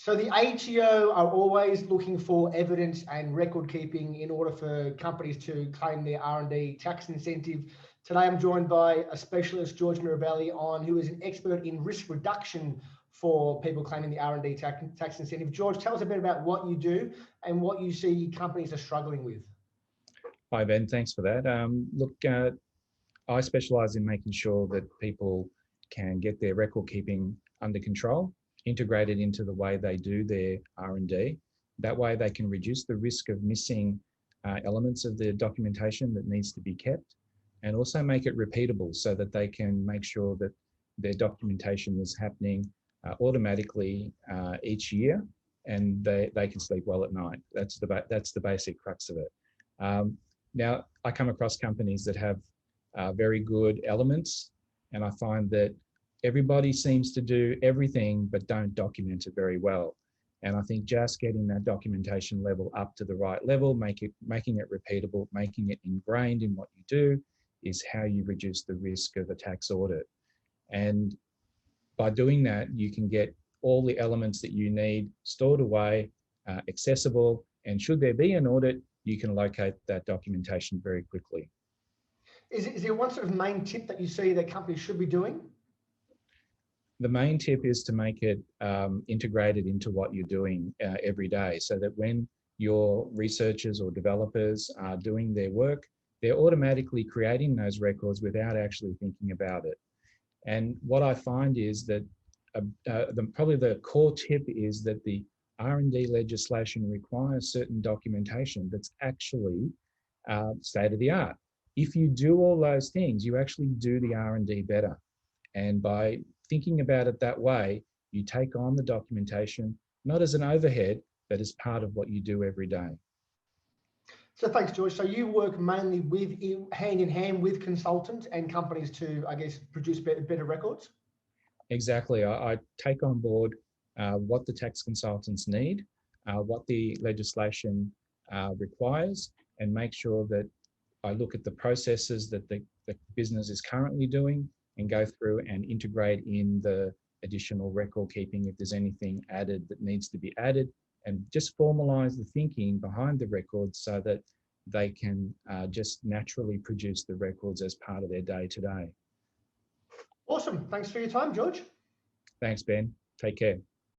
So the ATO are always looking for evidence and record keeping in order for companies to claim their R&D tax incentive. Today I'm joined by a specialist, George Mirabelli, who is an expert in risk reduction for people claiming the R&D tax incentive. George, tell us a bit about what you do and what you see companies are struggling with. Hi, Ben. Thanks for that. I specialise in making sure that people can get their record keeping under control, integrated into the way they do their R&D. That way they can reduce the risk of missing elements of the documentation that needs to be kept, and also make it repeatable so that they can make sure that their documentation is happening automatically each year, and they can sleep well at night. That's the basic crux of it. Now, I come across companies that have very good elements, and I find that everybody seems to do everything but don't document it very well. And I think just getting that documentation level up to the right level, making it repeatable, making it ingrained in what you do, is how you reduce the risk of a tax audit. And by doing that, you can get all the elements that you need stored away, accessible, and should there be an audit, you can locate that documentation very quickly. Is there one sort of main tip that you see that companies should be doing? The main tip is to make it integrated into what you're doing every day, so that when your researchers or developers are doing their work, they're automatically creating those records without actually thinking about it. And what I find is that probably the core tip is that the R&D legislation requires certain documentation that's actually state of the art. If you do all those things, you actually do the R&D better. And by thinking about it that way, you take on the documentation, not as an overhead, but as part of what you do every day. So thanks, George. So you work mainly hand in hand with consultants and companies to, I guess, produce better records? Exactly. I take on board what the tax consultants need, what the legislation requires, and make sure that I look at the processes that the business is currently doing and go through and integrate in the additional record keeping if there's anything added that needs to be added, and just formalize the thinking behind the records so that they can just naturally produce the records as part of their day-to-day. Awesome. Thanks for your time, George. Thanks, Ben. Take care.